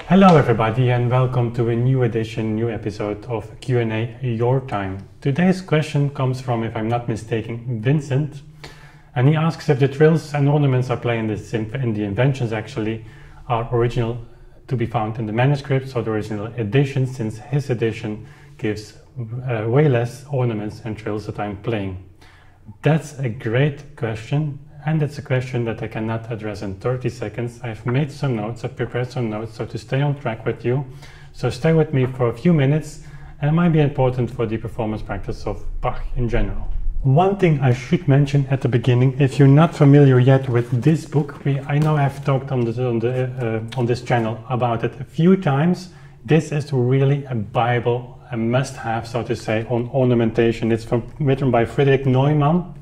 Hello everybody and welcome to a new edition, new episode of Q&A Your Time. Today's question comes from, if I'm not mistaken, Vincent, and he asks if the trills and ornaments I play in the Inventions actually are original to be found in the manuscripts or the original edition, since his edition gives way less ornaments and trills that I'm playing. That's a great question. And it's a question that I cannot address in 30 seconds. I've made some notes, I've prepared some notes, so to stay on track with you. So stay with me for a few minutes, and it might be important for the performance practice of Bach in general. One thing I should mention at the beginning, if you're not familiar yet with this book, I know I've talked on this channel about it a few times. This is really a Bible, a must-have, so to say, on ornamentation. It's written by Friedrich Neumann.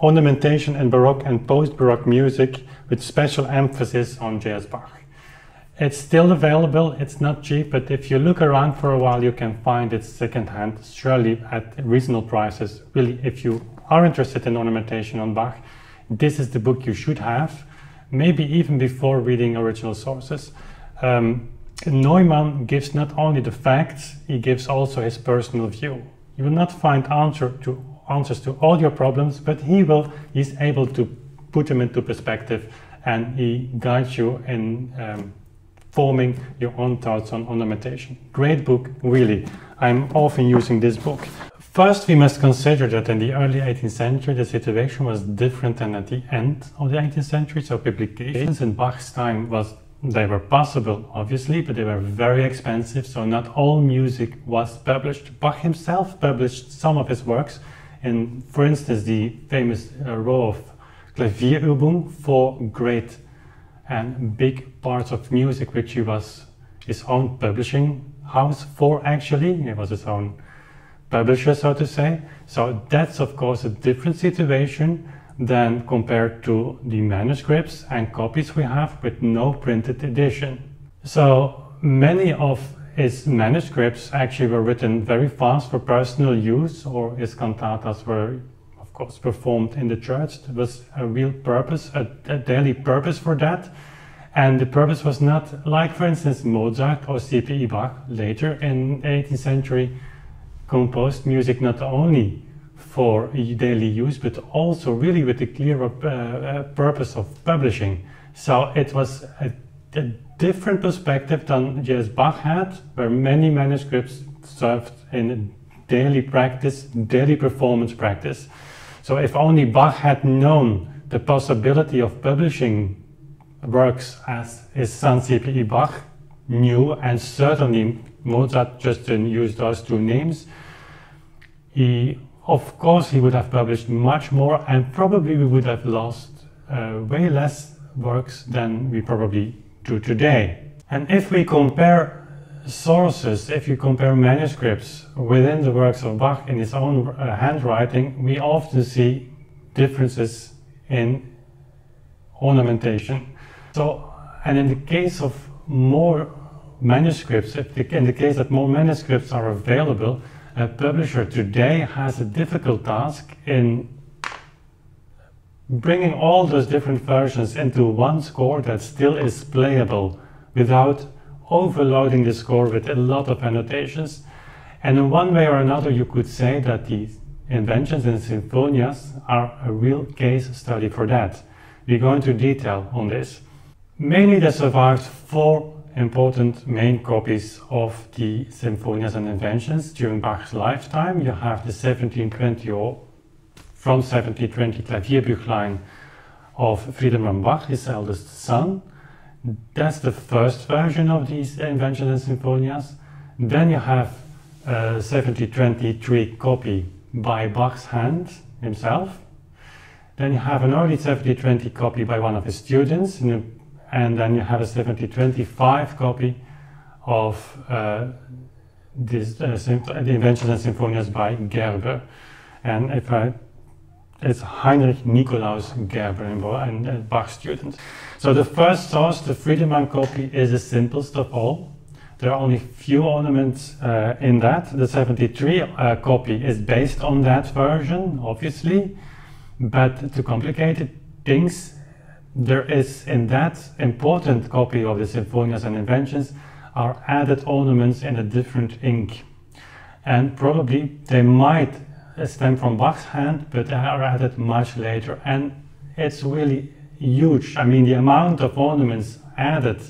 Ornamentation in Baroque and post-Baroque music, with special emphasis on J.S.Bach. It's still available, it's not cheap, but if you look around for a while you can find it second-hand, surely at reasonable prices. Really, if you are interested in ornamentation on Bach, this is the book you should have, maybe even before reading original sources. Neumann gives not only the facts, he gives also his personal view. You will not find answers to all your problems, but he's able to put them into perspective, and he guides you in forming your own thoughts on ornamentation. Great book, really. I'm often using this book. First, we must consider that in the early 18th century the situation was different than at the end of the 18th century. So publications in Bach's time they were possible, obviously, but they were very expensive, so not all music was published. Bach himself published some of his works, in, for instance, the famous row of Klavierübung, 4 great and big parts of music, which he was his own publishing house for, actually. He was his own publisher, so to say. So that's, of course, a different situation than compared to the manuscripts and copies we have with no printed edition. So many of his manuscripts actually were written very fast for personal use, or his cantatas were, of course, performed in the church. There was a real purpose, a daily purpose for that. And the purpose was not like, for instance, Mozart or C.P.E. Bach later in the 18th century composed music not only for daily use, but also really with a clear purpose of publishing. So it was a different perspective than J.S.Bach had, where many manuscripts served in daily practice, daily performance practice. So if only Bach had known the possibility of publishing works as his son C.P.E. Bach knew, and certainly Mozart just didn't use those 2 names, of course he would have published much more, and probably we would have lost way less works than we probably do today. And if we compare sources, if you compare manuscripts within the works of Bach in his own handwriting, we often see differences in ornamentation. So, and in the case of more manuscripts, in the case that more manuscripts are available, a publisher today has a difficult task in bringing all those different versions into one score that still is playable without overloading the score with a lot of annotations. And in one way or another you could say that the Inventions and Sinfonias are a real case study for that. We go into detail on this. Mainly there survived 4 important main copies of the Sinfonias and Inventions during Bach's lifetime. You have the 1720 or from 1720 Klavierbüchlein of Friedemann Bach, his eldest son. That's the first version of these Inventions and Sinfonias. Then you have a 1723 copy by Bach's hand himself. Then you have an early 1720 copy by one of his students, and then you have a 1725 copy of the Inventions and Sinfonias by Gerber. And it's Heinrich Nikolaus Gerber, and Bach's student. So the first source, the Friedemann copy, is the simplest of all. There are only few ornaments in that. The 73 copy is based on that version, obviously, but to complicate things, there is, in that important copy of the Sinfonias and Inventions, are added ornaments in a different ink. And probably they might stem from Bach's hand, but they are added much later. And it's really huge. I mean, the amount of ornaments added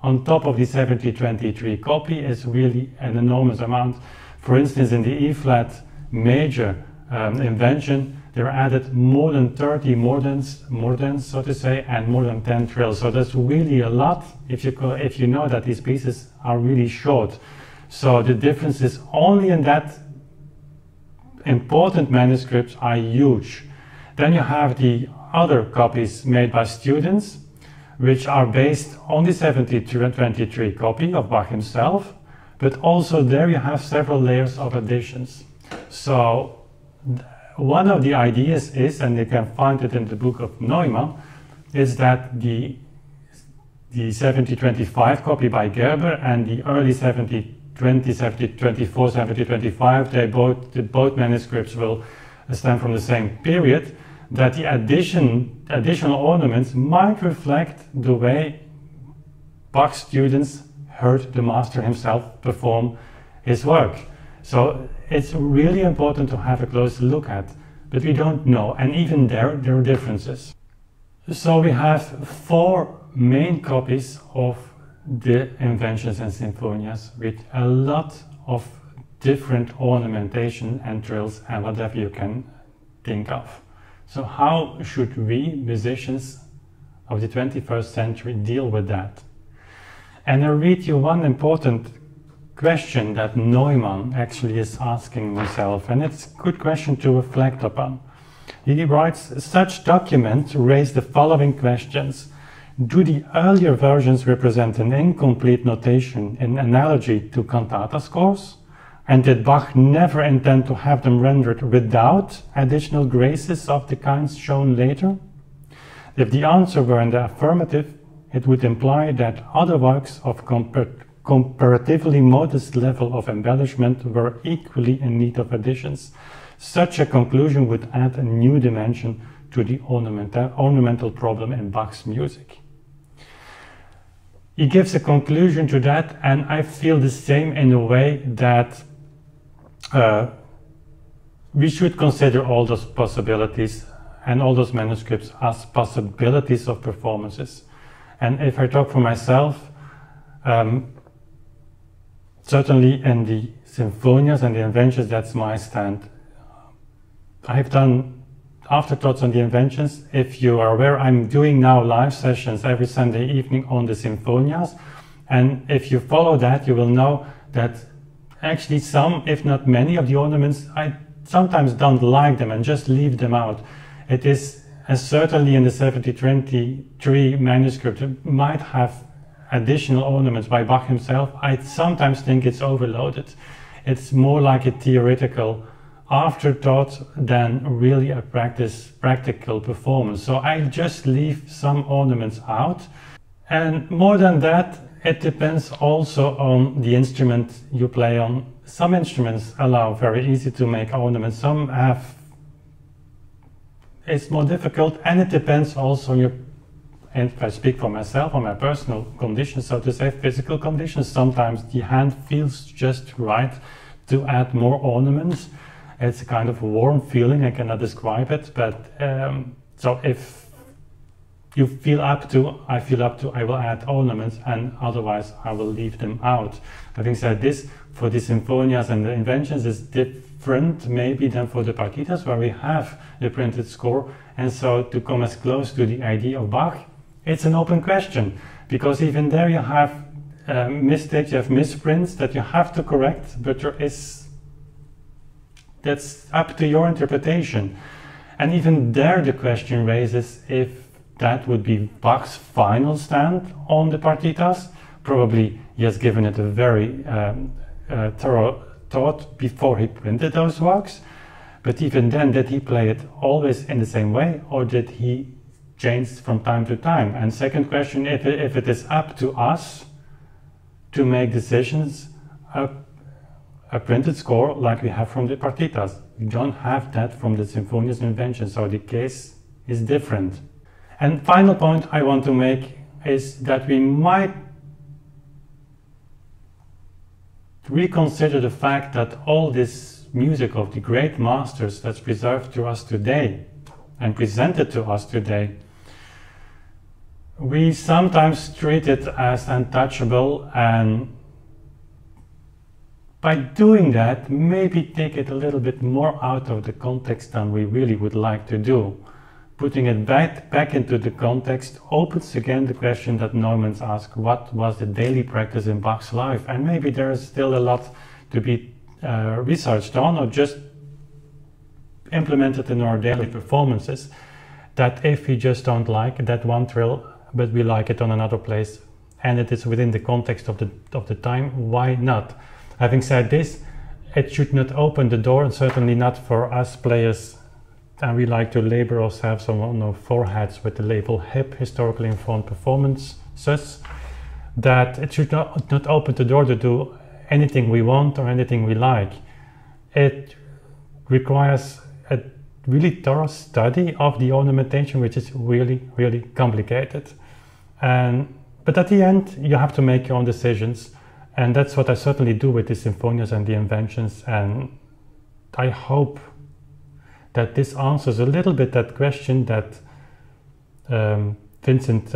on top of the 1723 copy is really an enormous amount. For instance, in the E-flat major invention, there are added more than 30 mordents, so to say, and more than 10 trills. So that's really a lot if you know that these pieces are really short. So the differences only in that important manuscripts are huge. Then you have the other copies made by students, which are based on the 1723 copy of Bach himself, but also there you have several layers of additions. So one of the ideas is, and you can find it in the book of Neumann, is that the 1725 copy by Gerber and the early 1720, 1724, 1725, both manuscripts will stem from the same period, that the additional ornaments might reflect the way Bach students heard the master himself perform his work. So it's really important to have a close look at, but we don't know, and even there are differences. So we have 4 main copies of the Inventions and Sinfonias with a lot of different ornamentation and trills and whatever you can think of. So how should we, musicians of the 21st century, deal with that? And I'll read you one important question that Neumann actually is asking himself, and it's a good question to reflect upon. He writes, such documents raise the following questions. Do the earlier versions represent an incomplete notation in analogy to cantata scores? And did Bach never intend to have them rendered without additional graces of the kinds shown later? If the answer were in the affirmative, it would imply that other works of comparatively modest level of embellishment were equally in need of additions. Such a conclusion would add a new dimension to the ornamental problem in Bach's music. He gives a conclusion to that, and I feel the same in a way that we should consider all those possibilities and all those manuscripts as possibilities of performances. And if I talk for myself, certainly in the Sinfonias and the Inventions, that's my stand. I've done afterthoughts on the Inventions. If you are aware, I'm doing now live sessions every Sunday evening on the Sinfonias. And if you follow that, you will know that actually some, if not many, of the ornaments, I sometimes don't like them and just leave them out. It is, certainly in the 1723 manuscript, it might have additional ornaments by Bach himself. I sometimes think it's overloaded. It's more like a theoretical afterthought than really a practical performance. So I just leave some ornaments out. And more than that, it depends also on the instrument you play on. Some instruments allow very easy to make ornaments. Some have, it's more difficult, and it depends also on your, and if I speak for myself, on my personal conditions, so to say, physical conditions. Sometimes the hand feels just right to add more ornaments. It's a kind of warm feeling, I cannot describe it, but so if you feel up to, I feel up to, I will add ornaments, and otherwise I will leave them out. Having said this, for the Sinfonias and the Inventions is different maybe than for the partitas, where we have the printed score. And so to come as close to the idea of Bach, it's an open question, because even there you have mistakes, you have misprints that you have to correct, but there is, that's up to your interpretation. And even there the question raises if that would be Bach's final stand on the partitas. Probably he has given it a very thorough thought before he printed those works. But even then, did he play it always in the same way, or did he change from time to time? And second question, if it is up to us to make decisions, a printed score like we have from the partitas. We don't have that from the Sinfonias and Inventions, so the case is different. And final point I want to make is that we might reconsider the fact that all this music of the great masters that's preserved to us today and presented to us today, we sometimes treat it as untouchable, and by doing that, maybe take it a little bit more out of the context than we really would like to do. Putting it back into the context opens again the question that Neumann asked: what was the daily practice in Bach's life? And maybe there is still a lot to be researched on, or just implemented in our daily performances, that if we just don't like that one trill, but we like it on another place, and it is within the context of the time, why not? Having said this, it should not open the door, and certainly not for us players, and we like to label ourselves on our foreheads with the label HIP, Historically Informed Performances, that it should not open the door to do anything we want or anything we like. It requires a really thorough study of the ornamentation, which is really, really complicated. But at the end, you have to make your own decisions. And that's what I certainly do with the Sinfonias and the Inventions. And I hope that this answers a little bit that question that Vincent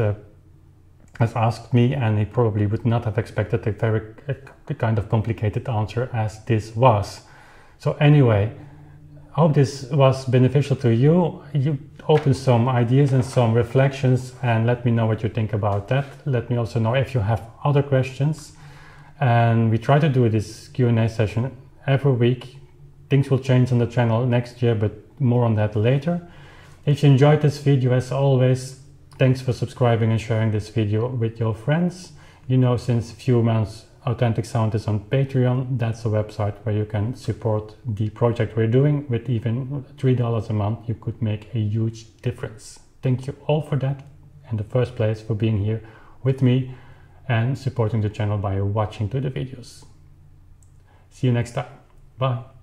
has asked me, and he probably would not have expected a kind of complicated answer as this was. So anyway, I hope this was beneficial to you. You open some ideas and some reflections, and let me know what you think about that. Let me also know if you have other questions. And we try to do this Q&A session every week. Things will change on the channel next year, but more on that later. If you enjoyed this video, as always, thanks for subscribing and sharing this video with your friends. You know, since a few months, Authentic Sound is on Patreon. That's a website where you can support the project we're doing. With even $3 a month, you could make a huge difference. Thank you all for that, in the first place, for being here with me and supporting the channel by watching to the videos. See you next time. Bye.